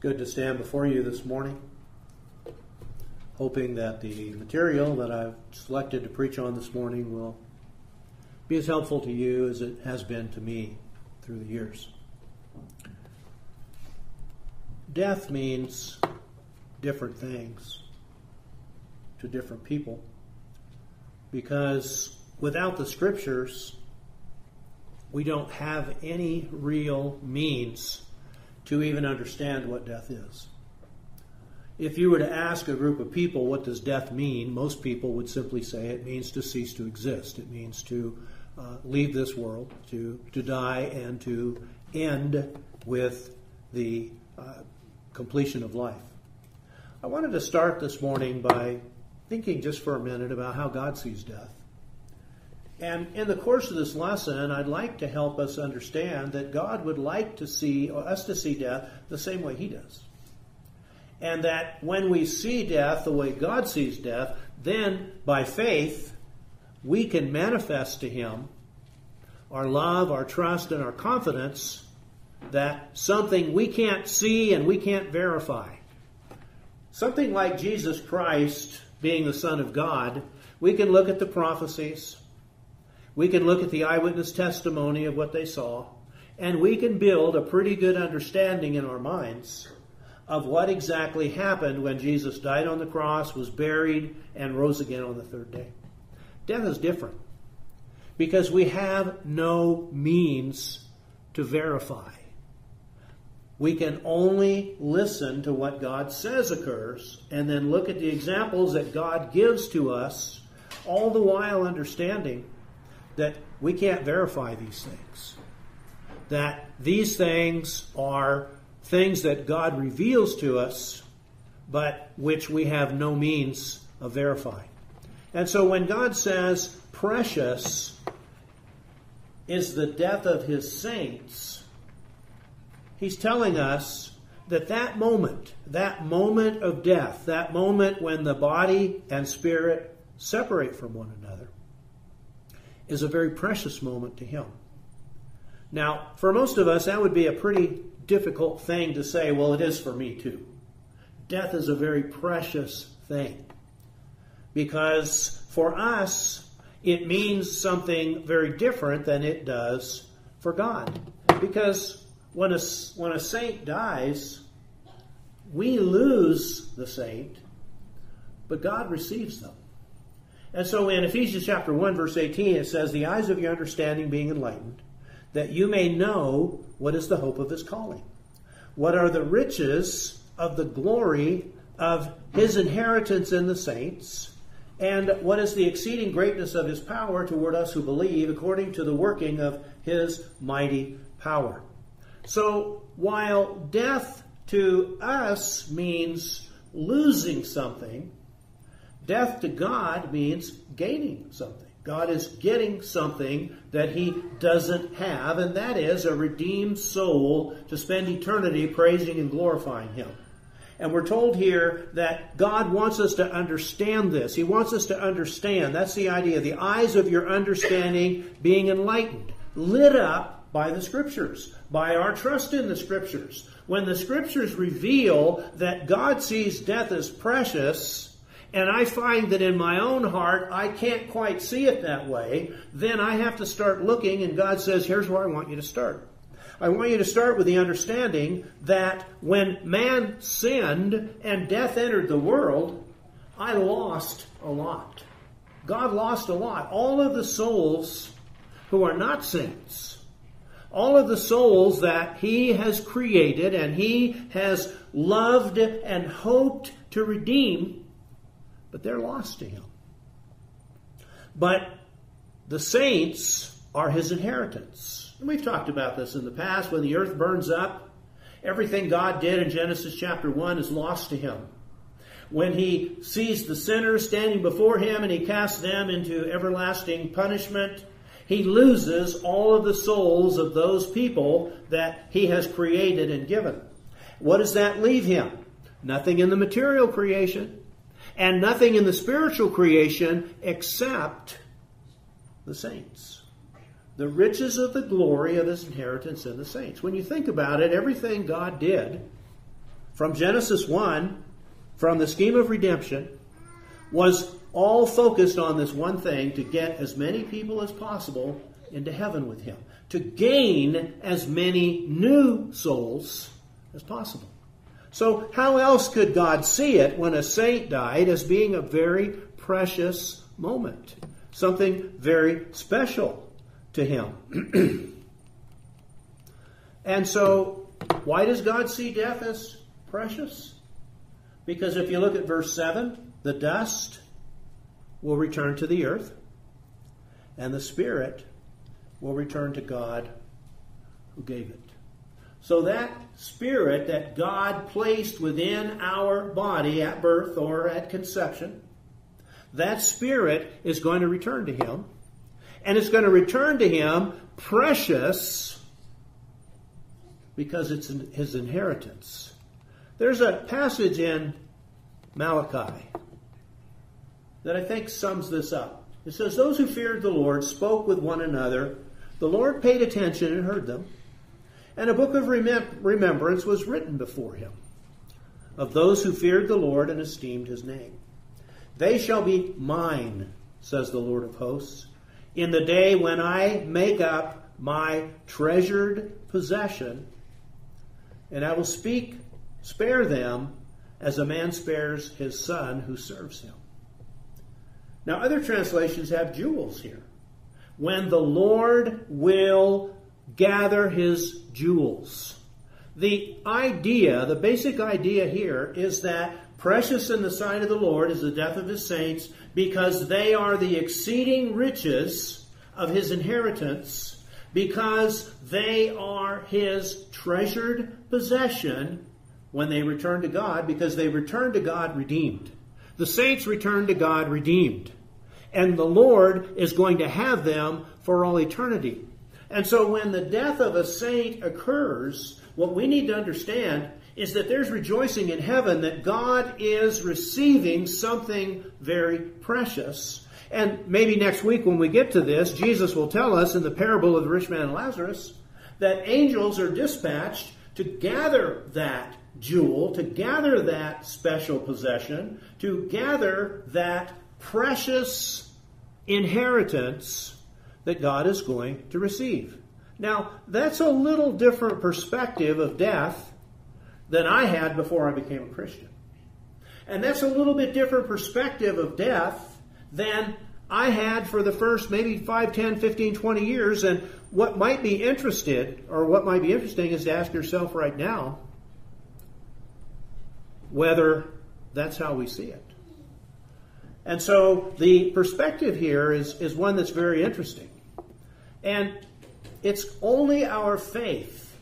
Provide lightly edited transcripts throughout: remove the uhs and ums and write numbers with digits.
Good to stand before you this morning, hoping that the material that I've selected to preach on this morning will be as helpful to you as it has been to me through the years. Death means different things to different people, because without the Scriptures, we don't have any real means to even understand what death is. If you were to ask a group of people, what does death mean? Most people would simply say it means to cease to exist. It means to leave this world, to die, and to end with the completion of life. I wanted to start this morning by thinking just for a minute about how God sees death. And in the course of this lesson, I'd like to help us understand that God would like to see, or us to see death the same way He does. And that when we see death the way God sees death, then by faith, we can manifest to Him our love, our trust, and our confidence that something we can't see and we can't verify, something like Jesus Christ being the Son of God, we can look at the prophecies, we can look at the eyewitness testimony of what they saw, and we can build a pretty good understanding in our minds of what exactly happened when Jesus died on the cross, was buried, and rose again on the third day. Death is different because we have no means to verify. We can only listen to what God says occurs and then look at the examples that God gives to us, all the while understanding that we can't verify these things. That these things are things that God reveals to us, but which we have no means of verifying. And so when God says, precious is the death of His saints, He's telling us that that moment of death, that moment when the body and spirit separate from one another, is a very precious moment to Him. Now, for most of us, that would be a pretty difficult thing to say, well, it is for me too. Death is a very precious thing. Because for us, it means something very different than it does for God. Because when a saint dies, we lose the saint, but God receives them. And so in Ephesians chapter 1, verse 18, it says, the eyes of your understanding being enlightened, that you may know what is the hope of His calling. What are the riches of the glory of His inheritance in the saints, and what is the exceeding greatness of His power toward us who believe, according to the working of His mighty power. So while death to us means losing something, death to God means gaining something. God is getting something that He doesn't have, and that is a redeemed soul to spend eternity praising and glorifying Him. And we're told here that God wants us to understand this. He wants us to understand. That's the idea. The eyes of your understanding being enlightened, lit up by the Scriptures, by our trust in the Scriptures. When the Scriptures reveal that God sees death as precious, and I find that in my own heart I can't quite see it that way, then I have to start looking, and God says, here's where I want you to start. I want you to start with the understanding that when man sinned and death entered the world, I lost a lot. God lost a lot. All of the souls who are not saints, all of the souls that He has created and He has loved and hoped to redeem, but they're lost to Him. But the saints are His inheritance. And we've talked about this in the past. When the earth burns up, everything God did in Genesis chapter 1 is lost to Him. When He sees the sinners standing before Him and He casts them into everlasting punishment, He loses all of the souls of those people that He has created and given. What does that leave Him? Nothing in the material creation, and nothing in the spiritual creation except the saints. The riches of the glory of His inheritance in the saints. When you think about it, everything God did from Genesis 1, from the scheme of redemption, was all focused on this one thing: to get as many people as possible into heaven with him, to gain as many new souls as possible. So how else could God see it when a saint died as being a very precious moment, something very special to him? And so why does God see death as precious? Because if you look at verse 7, the dust will return to the earth, and the spirit will return to God who gave it. So that spirit that God placed within our body at birth or at conception, that spirit is going to return to him. And it's going to return to him precious because it's his inheritance. There's a passage in Malachi that I think sums this up. It says, "Those who feared the Lord spoke with one another. The Lord paid attention and heard them. And a book of remembrance was written before him, of those who feared the Lord and esteemed his name. They shall be mine, says the Lord of hosts, in the day when I make up my treasured possession, and I will spare them as a man spares his son who serves him." Now, other translations have jewels here. When the Lord will gather his jewels. The idea, the basic idea here is that precious in the sight of the Lord is the death of his saints, because they are the exceeding riches of his inheritance, because they are his treasured possession when they return to God, because they return to God redeemed. The saints return to God redeemed. And the Lord is going to have them for all eternity. And so when the death of a saint occurs, what we need to understand is that there's rejoicing in heaven that God is receiving something very precious. And maybe next week when we get to this, Jesus will tell us in the parable of the rich man and Lazarus that angels are dispatched to gather that jewel, to gather that special possession, to gather that precious inheritance that God is going to receive. Now, that's a little different perspective of death than I had before I became a Christian. And that's a little bit different perspective of death than I had for the first maybe 5, 10, 15, 20 years. And what might be interesting is to ask yourself right now whether that's how we see it. And so the perspective here is one that's very interesting. And it's only our faith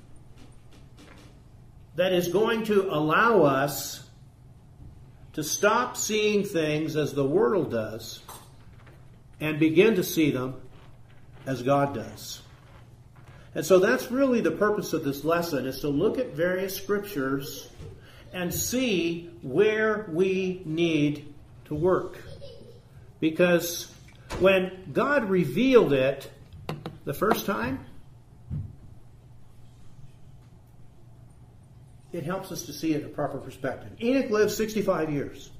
that is going to allow us to stop seeing things as the world does and begin to see them as God does. And so that's really the purpose of this lesson, is to look at various scriptures and see where we need to work. Because when God revealed it the first time, it helps us to see it in a proper perspective. Enoch lived 65 years.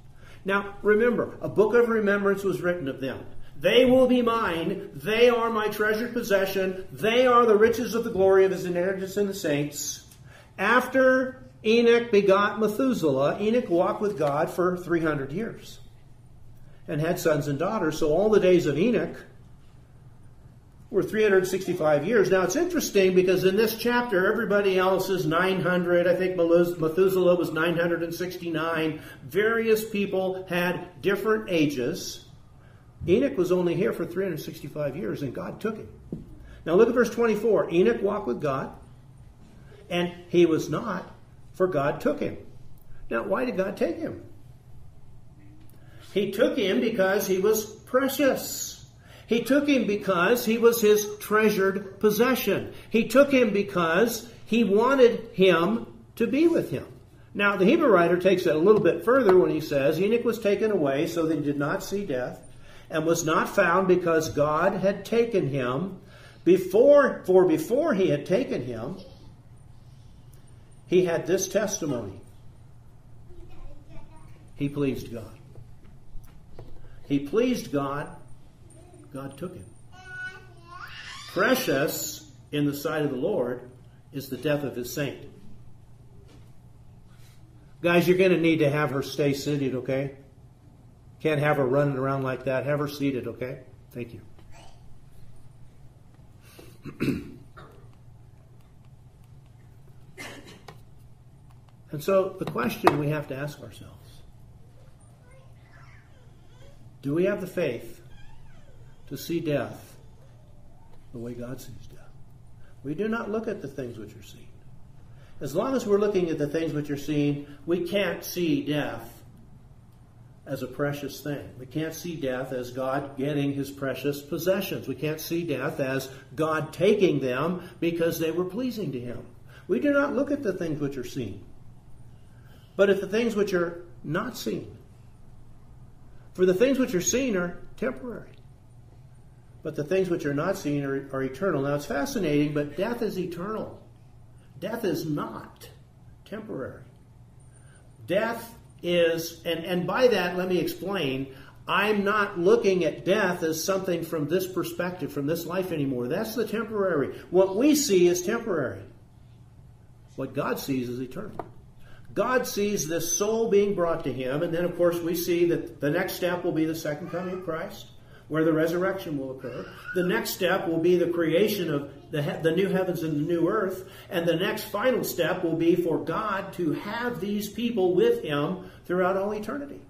Now, remember, a book of remembrance was written of them. They will be mine. They are my treasured possession. They are the riches of the glory of his inheritance in the saints. After Enoch begot Methuselah, Enoch walked with God for 300 years and had sons and daughters. So all the days of Enoch were 365 years. Now, it's interesting because in this chapter, everybody else is 900. I think Methuselah was 969. Various people had different ages. Enoch was only here for 365 years, and God took him. Now, look at verse 24. Enoch walked with God, and he was not, for God took him. Now, why did God take him? He took him because he was precious. He took him because he was his treasured possession. He took him because he wanted him to be with him. Now, the Hebrew writer takes it a little bit further when he says, Enoch was taken away so that he did not see death, and was not found because God had taken him. Before he had taken him, he had this testimony. he pleased God. He pleased God. God took him. Precious in the sight of the Lord is the death of his saint. Guys, you're going to need to have her stay seated, okay? Can't have her running around like that. Have her seated, okay? Thank you. And so the question we have to ask ourselves, do we have the faith to see death the way God sees death? We do not look at the things which are seen. As long as we're looking at the things which are seen, we can't see death as a precious thing. We can't see death as God getting his precious possessions. We can't see death as God taking them because they were pleasing to him. We do not look at the things which are seen, but at the things which are not seen. For the things which are seen are temporary, but the things which are not seen are eternal. Now it's fascinating, but death is eternal. Death is not temporary. Death is, and by that, let me explain, I'm not looking at death as something from this perspective, from this life anymore. That's the temporary. What we see is temporary. What God sees is eternal. God sees this soul being brought to him, and then, of course, we see that the next step will be the second coming of Christ, where the resurrection will occur. The next step will be the creation of the new heavens and the new earth. And the next final step will be for God to have these people with him throughout all eternity.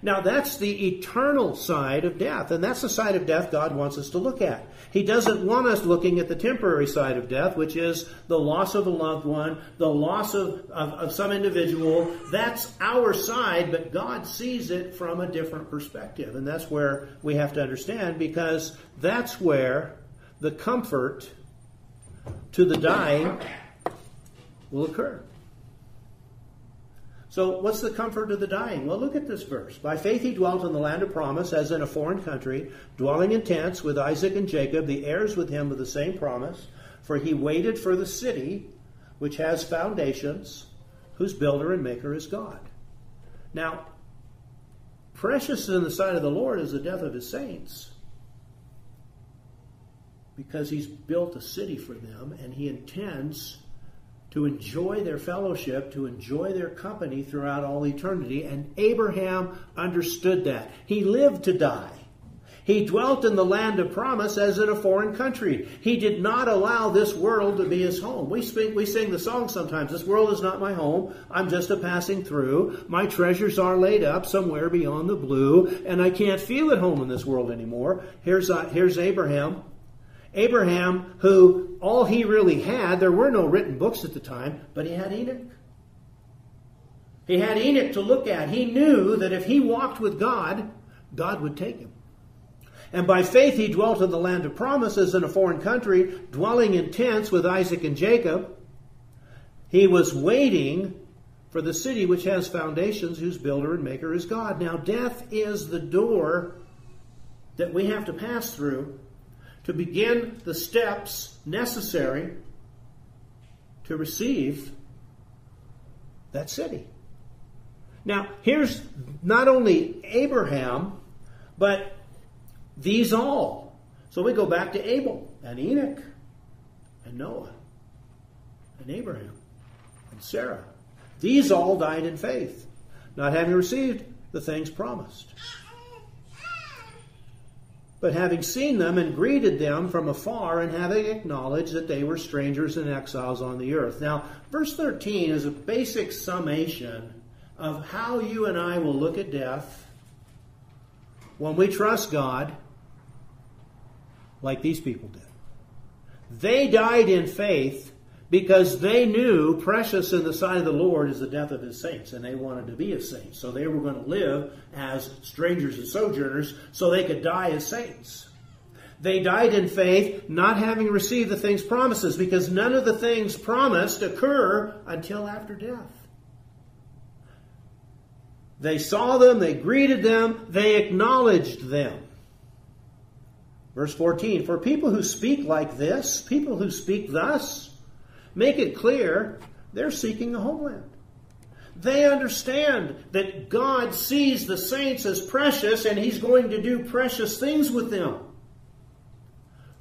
Now, that's the eternal side of death, and that's the side of death God wants us to look at. He doesn't want us looking at the temporary side of death, which is the loss of a loved one, the loss of some individual. That's our side, but God sees it from a different perspective, and that's where we have to understand, because that's where the comfort to the dying will occur. So what's the comfort of the dying? Well, look at this verse. By faith he dwelt in the land of promise, as in a foreign country, dwelling in tents with Isaac and Jacob, the heirs with him of the same promise. For he waited for the city which has foundations, whose builder and maker is God. Now, precious in the sight of the Lord is the death of his saints, because he's built a city for them, and he intends to enjoy their fellowship, to enjoy their company throughout all eternity. And Abraham understood that. He lived to die. He dwelt in the land of promise as in a foreign country. He did not allow this world to be his home. We sing the song sometimes, this world is not my home. I'm just a passing through. My treasures are laid up somewhere beyond the blue, and I can't feel at home in this world anymore. Here's Abraham. Abraham, who all he really had, there were no written books at the time, but he had Enoch. He had Enoch to look at. He knew that if he walked with God, God would take him. And by faith he dwelt in the land of promises in a foreign country, dwelling in tents with Isaac and Jacob. He was waiting for the city which has foundations, whose builder and maker is God. Now, death is the door that we have to pass through to begin the steps necessary to receive that city. Now, here's not only Abraham, but these all. So we go back to Abel and Enoch and Noah and Abraham and Sarah. These all died in faith, not having received the things promised, but having seen them and greeted them from afar, and having acknowledged that they were strangers and exiles on the earth. Now, verse 13 is a basic summation of how you and I will look at death when we trust God like these people did. They died in faith because they knew precious in the sight of the Lord is the death of his saints, and they wanted to be a saint. So they were going to live as strangers and sojourners so they could die as saints. They died in faith, not having received the things promises, because none of the things promised occur until after death. They saw them, they greeted them, they acknowledged them. Verse 14, for people who speak like this, people who speak thus, make it clear they're seeking a homeland. They understand that God sees the saints as precious and He's going to do precious things with them.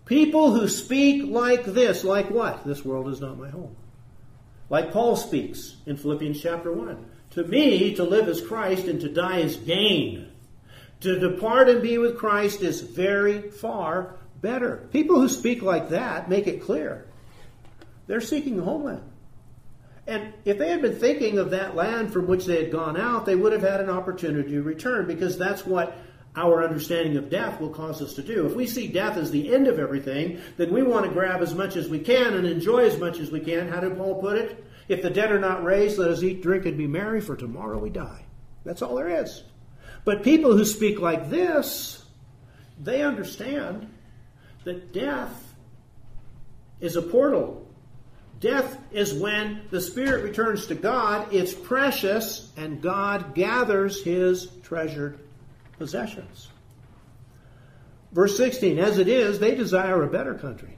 People who speak like this, like what? This world is not my home. Like Paul speaks in Philippians chapter 1. To me, to live is Christ and to die is gain. To depart and be with Christ is very far better. People who speak like that make it clear they're seeking the homeland. And if they had been thinking of that land from which they had gone out, they would have had an opportunity to return, because that's what our understanding of death will cause us to do. If we see death as the end of everything, then we want to grab as much as we can and enjoy as much as we can. How did Paul put it? If the dead are not raised, let us eat, drink, and be merry, for tomorrow we die. That's all there is. But people who speak like this, they understand that death is a portal. Death is when the spirit returns to God. It's precious, and God gathers His treasured possessions. Verse 16, as it is, they desire a better country.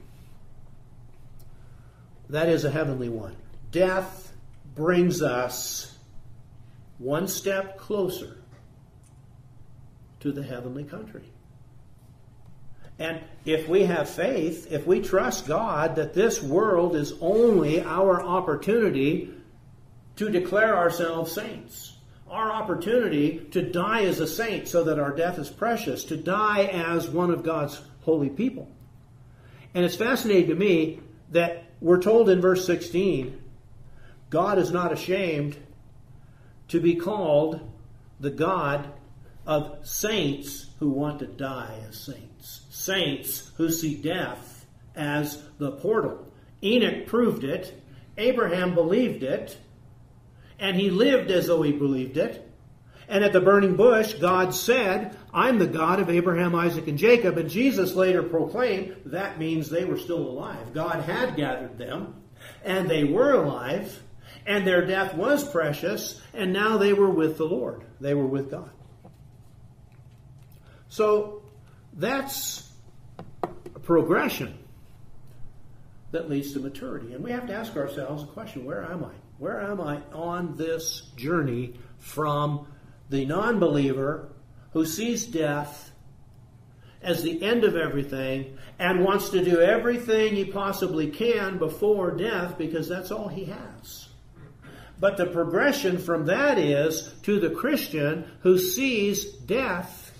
That is a heavenly one. Death brings us one step closer to the heavenly country. And if we have faith, if we trust God that this world is only our opportunity to declare ourselves saints, our opportunity to die as a saint so that our death is precious, to die as one of God's holy people. And it's fascinating to me that we're told in verse 16, God is not ashamed to be called the God of saints who want to die as saints. Saints who see death as the portal. Enoch proved it. Abraham believed it. And he lived as though he believed it. And at the burning bush, God said, I'm the God of Abraham, Isaac, and Jacob. And Jesus later proclaimed that means they were still alive. God had gathered them, and they were alive, and their death was precious, and now they were with the Lord. They were with God. So that's a progression that leads to maturity. And we have to ask ourselves a question, where am I? Where am I on this journey from the non-believer who sees death as the end of everything and wants to do everything he possibly can before death because that's all he has? But the progression from that is to the Christian who sees death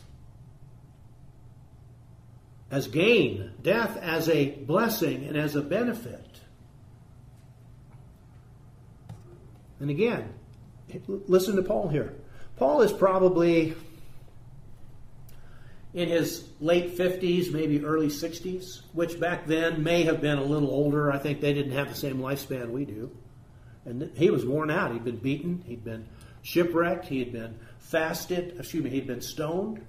as gain, death as a blessing and as a benefit. And again, listen to Paul here. Paul is probably in his late 50s, maybe early 60s, which back then may have been a little older. I think they didn't have the same lifespan we do. And he was worn out. He'd been beaten. He'd been shipwrecked. He'd been he'd been stoned.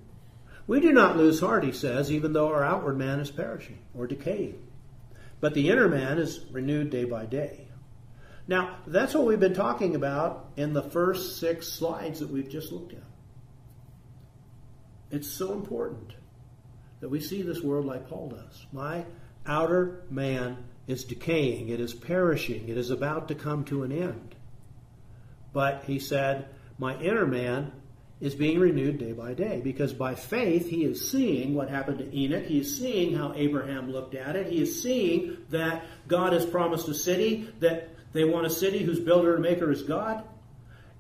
We do not lose heart, he says, even though our outward man is perishing or decaying. But the inner man is renewed day by day. Now, that's what we've been talking about in the first 6 slides that we've just looked at. It's so important that we see this world like Paul does. My outer man is decaying. It is perishing. It is about to come to an end. But he said, my inner man is being renewed day by day, because by faith he is seeing what happened to Enoch. He is seeing how Abraham looked at it. He is seeing that God has promised a city, that they want a city whose builder and maker is God.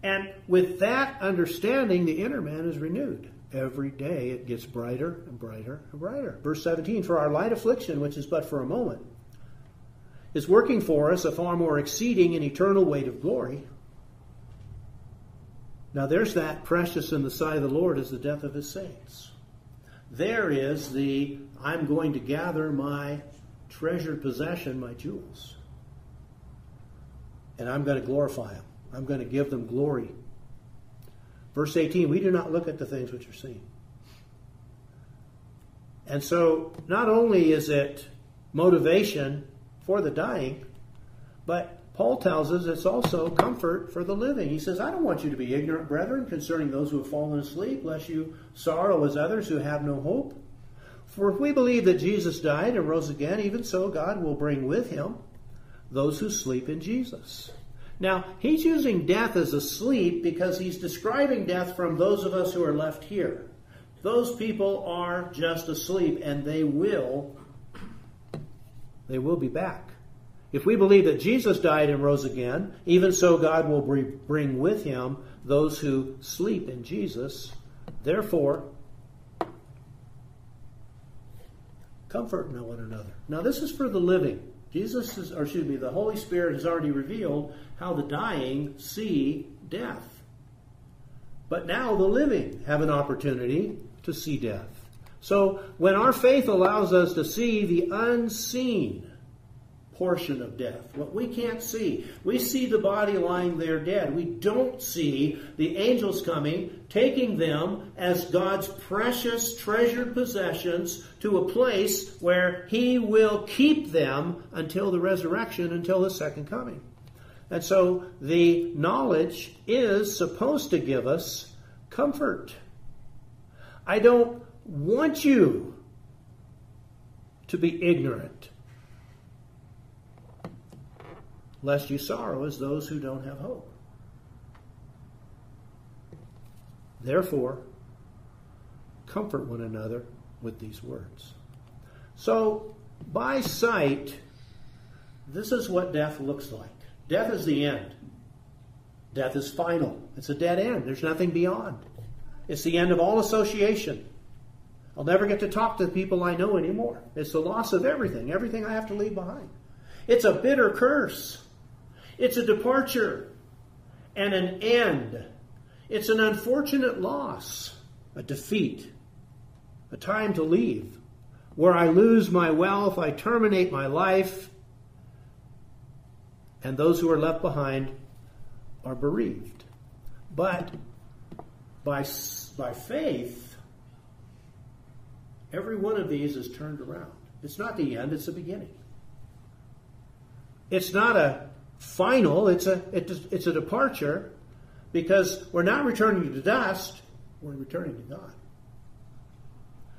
And with that understanding, the inner man is renewed. Every day it gets brighter and brighter and brighter. Verse 17, for our light affliction, which is but for a moment, is working for us a far more exceeding and eternal weight of glory. Now there's that precious in the sight of the Lord is the death of his saints. There is the, I'm going to gather my treasured possession, my jewels. And I'm going to glorify them. I'm going to give them glory. Verse 18, we do not look at the things which are seen. And so not only is it motivation for the dying, but Paul tells us it's also comfort for the living. He says, I don't want you to be ignorant, brethren, concerning those who have fallen asleep, lest you sorrow as others who have no hope. For if we believe that Jesus died and rose again, even so God will bring with him those who sleep in Jesus. Now, he's using death as a sleep because he's describing death from those of us who are left here. Those people are just asleep, and they will be back. If we believe that Jesus died and rose again, even so God will bring with him those who sleep in Jesus. Therefore, comfort one another. Now, this is for the living. The Holy Spirit has already revealed how the dying see death. But now the living have an opportunity to see death. So when our faith allows us to see the unseen portion of death, what we can't see, we see the body lying there dead. We don't see the angels coming, taking them as God's precious, treasured possessions to a place where he will keep them until the resurrection, until the second coming. And so the knowledge is supposed to give us comfort. I don't want you to be ignorant, lest you sorrow as those who don't have hope. Therefore, comfort one another with these words. So, by sight, this is what death looks like. Death is the end. Death is final. It's a dead end. There's nothing beyond. It's the end of all association. I'll never get to talk to the people I know anymore. It's the loss of everything I have to leave behind. It's a bitter curse. It's a departure and an end. It's an unfortunate loss, a defeat, a time to leave, where I lose my wealth, I terminate my life, and those who are left behind are bereaved. But by faith, every one of these is turned around. It's not the end, it's the beginning. It's not a final, it's a departure, because we're not returning to dust, we're returning to God.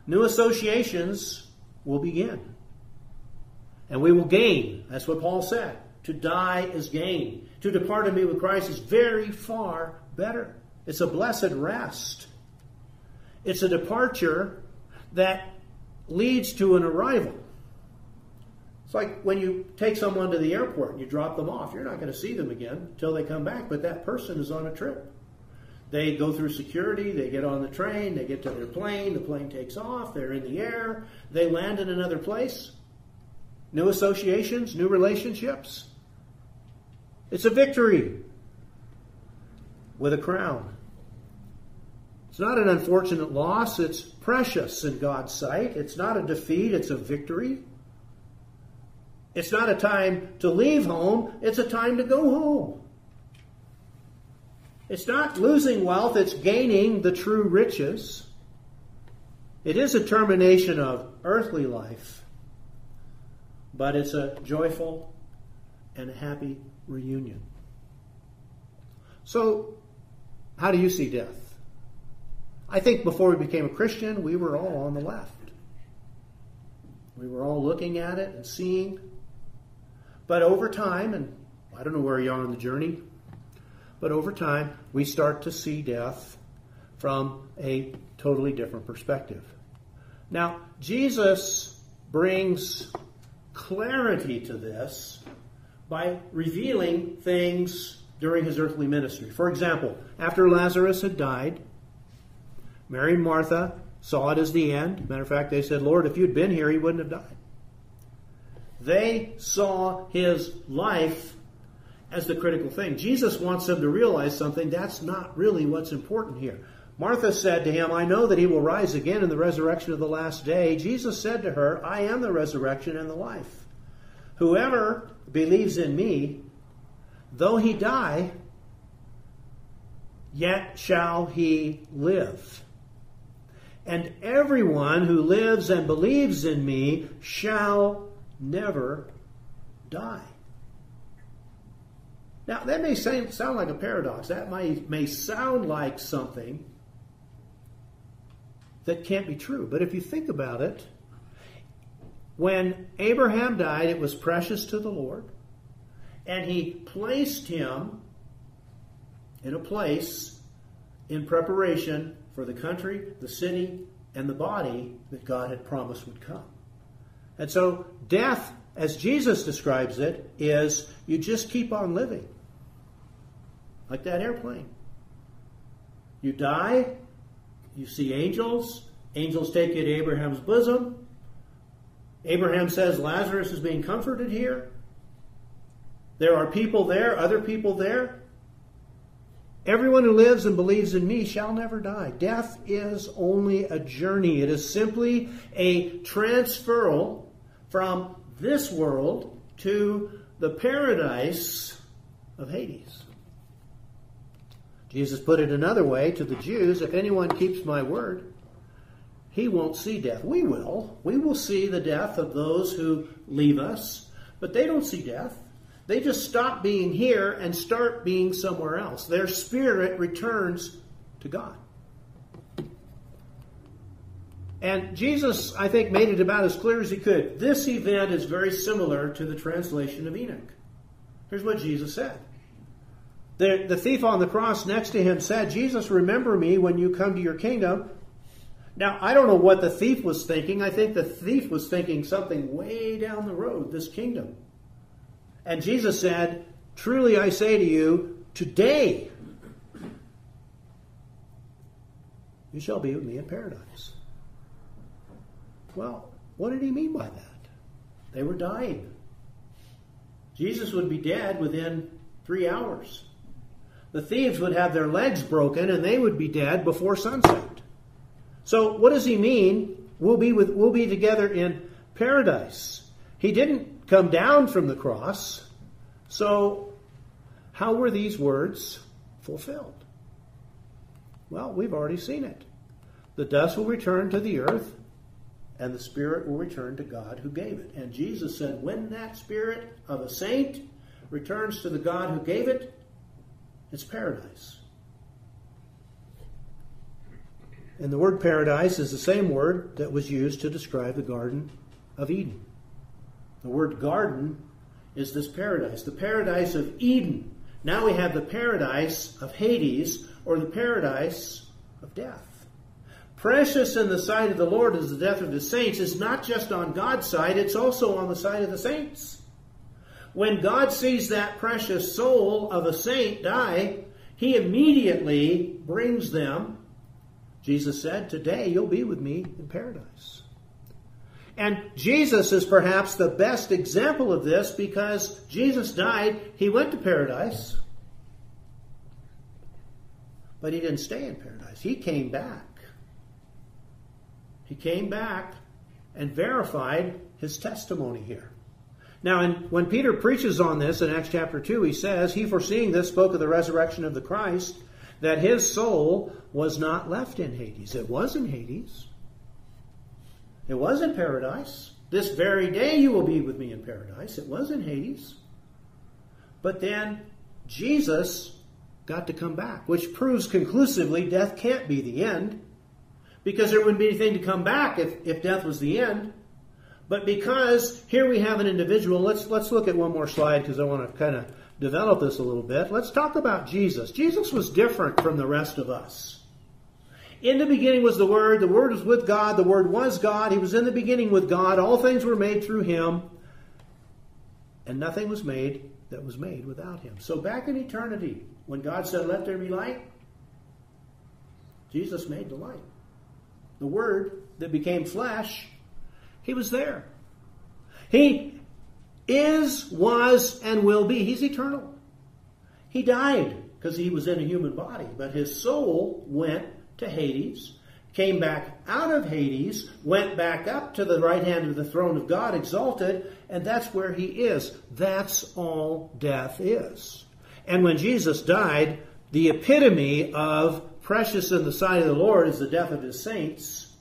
New associations will begin. And we will gain. That's what Paul said. To die is gain. To depart and be with Christ is very far better. It's a blessed rest. It's a departure that leads to an arrival. It's like when you take someone to the airport and you drop them off. You're not going to see them again until they come back, but that person is on a trip. They go through security, they get on the train, they get to their plane, the plane takes off, they're in the air, they land in another place. New associations, new relationships. It's a victory with a crown. It's not an unfortunate loss, it's precious in God's sight. It's not a defeat, it's a victory. It's not a time to leave home, it's a time to go home. It's not losing wealth, it's gaining the true riches. It is a termination of earthly life, but it's a joyful and happy reunion. So, how do you see death? I think before we became a Christian, we were all on the left. We were all looking at it and seeing. But over time, and I don't know where you are on the journey, but over time, we start to see death from a totally different perspective. Now, Jesus brings clarity to this by revealing things during his earthly ministry. For example, after Lazarus had died, Mary and Martha saw it as the end. Matter of fact, they said, Lord, if you'd been here, he wouldn't have died. They saw his life as the critical thing. Jesus wants them to realize something. That's not really what's important here. Martha said to him, I know that he will rise again in the resurrection of the last day. Jesus said to her, I am the resurrection and the life. Whoever believes in me, though he die, yet shall he live. And everyone who lives and believes in me shall never die. Now, that may sound like a paradox. That may sound like something that can't be true. But if you think about it, when Abraham died, it was precious to the Lord. and he placed him in a place in preparation for the country, the city, and the body that God had promised would come. And so death, as Jesus describes it, is you just keep on living. Like that airplane. You die, you see angels, angels take you to Abraham's bosom. Abraham says Lazarus is being comforted here. There are people there, other people there. Everyone who lives and believes in me shall never die. Death is only a journey. It is simply a transferal from this world to the paradise of Hades. Jesus put it another way to the Jews, if anyone keeps my word, he won't see death. We will. We will see the death of those who leave us, but they don't see death. They just stop being here and start being somewhere else. Their spirit returns to God. And Jesus, I think, made it about as clear as he could. This event is very similar to the translation of Enoch. Here's what Jesus said. The thief on the cross next to him said, Jesus, remember me when you come to your kingdom. Now, I don't know what the thief was thinking. I think the thief was thinking something way down the road, this kingdom. And Jesus said, truly I say to you, today you shall be with me in paradise. Well, what did he mean by that? They were dying. Jesus would be dead within 3 hours. The thieves would have their legs broken and they would be dead before sunset. So what does he mean? We'll be together in paradise. He didn't come down from the cross. So how were these words fulfilled? Well, we've already seen it. The dust will return to the earth, and the spirit will return to God who gave it. And Jesus said, when that spirit of a saint returns to the God who gave it, it's paradise. And the word paradise is the same word that was used to describe the Garden of Eden. The word garden is this paradise, the paradise of Eden. Now we have the paradise of Hades, or the paradise of death. Precious in the sight of the Lord is the death of his saints. It's not just on God's side, it's also on the side of the saints. When God sees that precious soul of a saint die, he immediately brings them. Jesus said, today you'll be with me in paradise. And Jesus is perhaps the best example of this because Jesus died, he went to paradise, but he didn't stay in paradise. He came back. He came back and verified his testimony here. Now, when Peter preaches on this in Acts chapter 2, he says, he foreseeing this spoke of the resurrection of the Christ, that his soul was not left in Hades. It was in Hades. It was in paradise. This very day you will be with me in paradise. It was in Hades. But then Jesus got to come back, which proves conclusively death can't be the end, because there wouldn't be anything to come back if death was the end. But because here we have an individual, let's look at one more slide because I want to kind of develop this a little bit. Let's talk about Jesus. Jesus was different from the rest of us. In the beginning was the Word was with God, the Word was God, he was in the beginning with God, all things were made through him, and nothing was made that was made without him. So back in eternity, when God said, let there be light, Jesus made the light. The Word that became flesh, he was there. He is, was, and will be. He's eternal. He died because he was in a human body, but his soul went to Hades, came back out of Hades, went back up to the right hand of the throne of God, exalted, and that's where he is. That's all death is. And when Jesus died, the epitome of precious in the sight of the Lord is the death of his saints,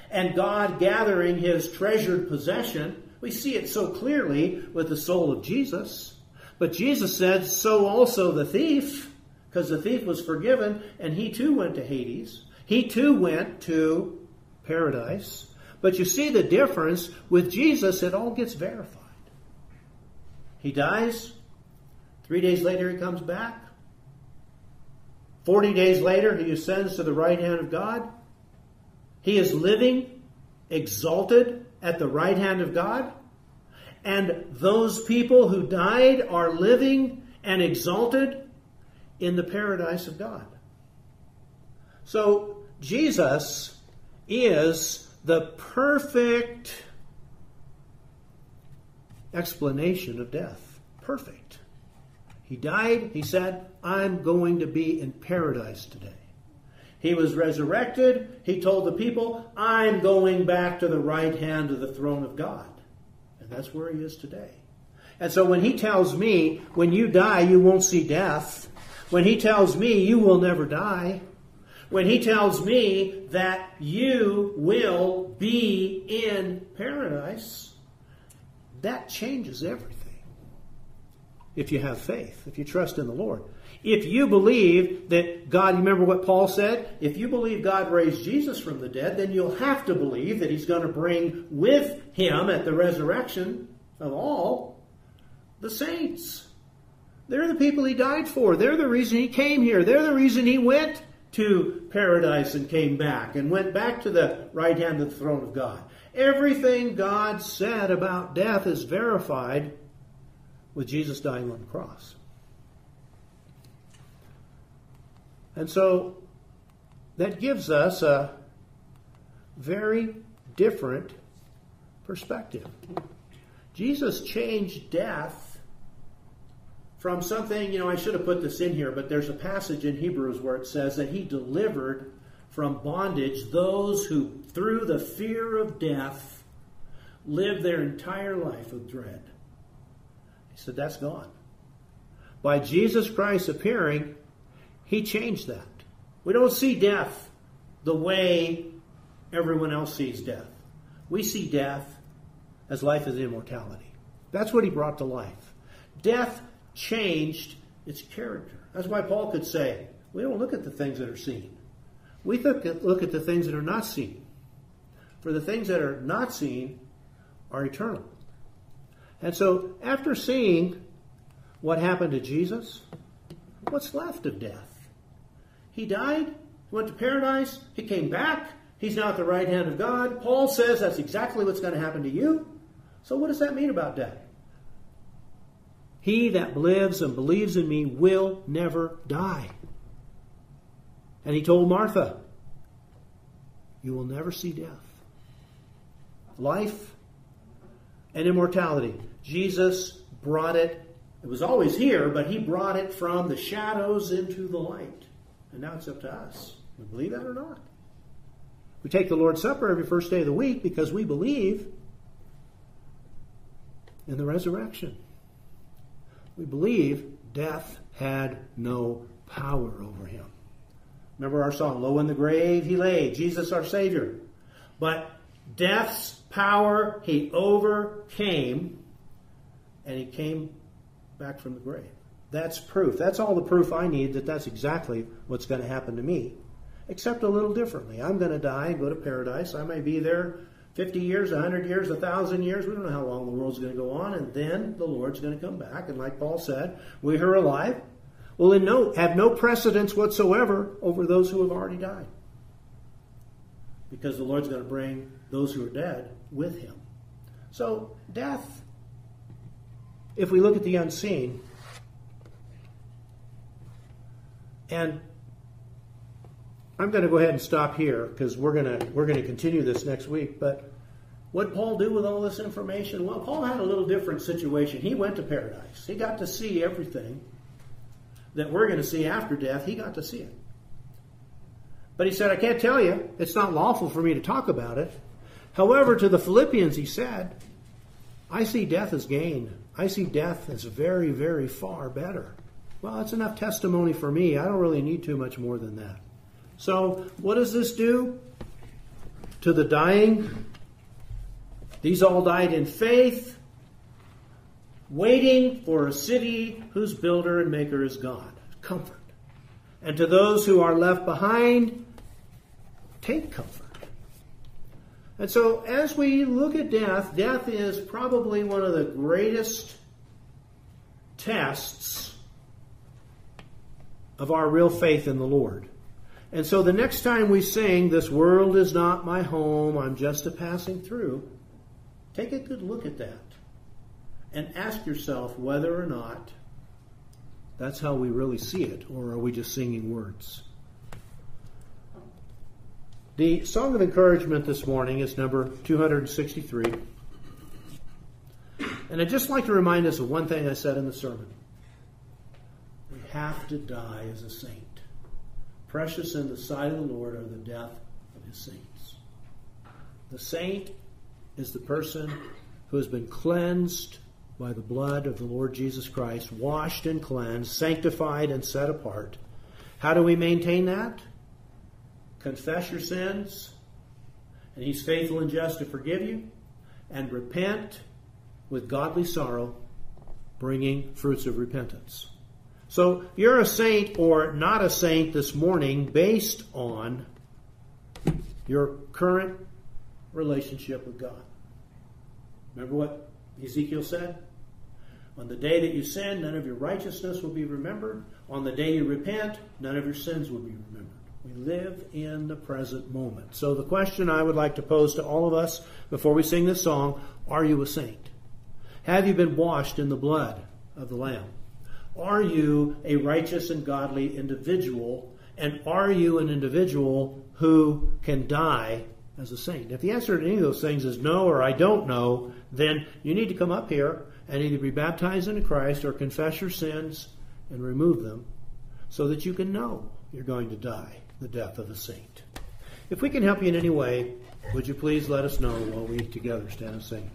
and God gathering his treasured possession. We see it so clearly with the soul of Jesus. But Jesus said, so also the thief, because the thief was forgiven, and he too went to Hades. He too went to paradise. But you see the difference. With Jesus, it all gets verified. He dies, 3 days later he comes back. 40 days later he ascends to the right hand of God. He is living, exalted at the right hand of God. And those people who died are living and exalted in the paradise of God. So Jesus is the perfect explanation of death. Perfect. He died. He said, I'm going to be in paradise today. He was resurrected. He told the people, I'm going back to the right hand of the throne of God. And that's where he is today. And so when he tells me, when you die, you won't see death. When he tells me, you will never die. When he tells me that you will be in paradise, that changes everything. If you have faith, if you trust in the Lord. If you believe that God, remember what Paul said? If you believe God raised Jesus from the dead, then you'll have to believe that he's going to bring with him at the resurrection of all the saints. They're the people he died for. They're the reason he came here. They're the reason he went to paradise and came back and went back to the right hand of the throne of God. Everything God said about death is verified with Jesus dying on the cross. And so that gives us a very different perspective. Jesus changed death from something, I should have put this in here, but there's a passage in Hebrews where it says that he delivered from bondage those who, through the fear of death, lived their entire life with dread. He said, that's gone. By Jesus Christ appearing, he changed that. We don't see death the way everyone else sees death. We see death as life is immortality. That's what he brought to life. Death changed its character. That's why Paul could say, we don't look at the things that are seen. We look at the things that are not seen. For the things that are not seen are eternal. And so, after seeing what happened to Jesus, what's left of death? He died, went to paradise, he came back, he's now at the right hand of God. Paul says that's exactly what's going to happen to you. So what does that mean about death? He that lives and believes in me will never die. And he told Martha, you will never see death. Life and immortality. Jesus brought it. It was always here, but he brought it from the shadows into the light. And now it's up to us. We believe that or not. We take the Lord's Supper every first day of the week because we believe in the resurrection. We believe death had no power over him. Remember our song, Low in the Grave He Lay, Jesus our Savior. But death's power he overcame, and he came back from the grave. That's proof. That's all the proof I need that that's exactly what's going to happen to me, except a little differently. I'm going to die and go to paradise. I may be there 50 years, 100 years, 1,000 years. We don't know how long the world's going to go on, and then the Lord's going to come back. And like Paul said, we who are alive will have no precedence whatsoever over those who have already died, because the Lord's going to bring those who are dead with him. So death, if we look at the unseen, and I'm going to go ahead and stop here because we're going to continue this next week. But what did Paul do with all this information? Well, Paul had a little different situation. He went to paradise. He got to see everything that we're going to see after death. He got to see it. But he said, I can't tell you. It's not lawful for me to talk about it. However, to the Philippians he said, I see death as gain. I see death as very, very far better. Well, that's enough testimony for me. I don't really need too much more than that. So, what does this do to the dying? These all died in faith, waiting for a city whose builder and maker is God. Comfort. And to those who are left behind, take comfort. And so, as we look at death, death is probably one of the greatest tests of our real faith in the Lord. And so the next time we sing, "This world is not my home, I'm just a passing through," take a good look at that and ask yourself whether or not that's how we really see it, or are we just singing words? The song of encouragement this morning is number 263. And I'd just like to remind us of one thing I said in the sermon. We have to die as a saint. Precious in the sight of the Lord are the death of his saints. The saint is the person who has been cleansed by the blood of the Lord Jesus Christ, washed and cleansed, sanctified and set apart. How do we maintain that? Confess your sins, and he's faithful and just to forgive you, and repent with godly sorrow, bringing fruits of repentance. So you're a saint or not a saint this morning based on your current relationship with God. Remember what Ezekiel said? On the day that you sin, none of your righteousness will be remembered. On the day you repent, none of your sins will be remembered. We live in the present moment. So the question I would like to pose to all of us before we sing this song, are you a saint? Have you been washed in the blood of the Lamb? Are you a righteous and godly individual? And are you an individual who can die as a saint? If the answer to any of those things is no or I don't know, then you need to come up here and either be baptized into Christ or confess your sins and remove them so that you can know you're going to die the death of a saint. If we can help you in any way, would you please let us know while we together stand and sing.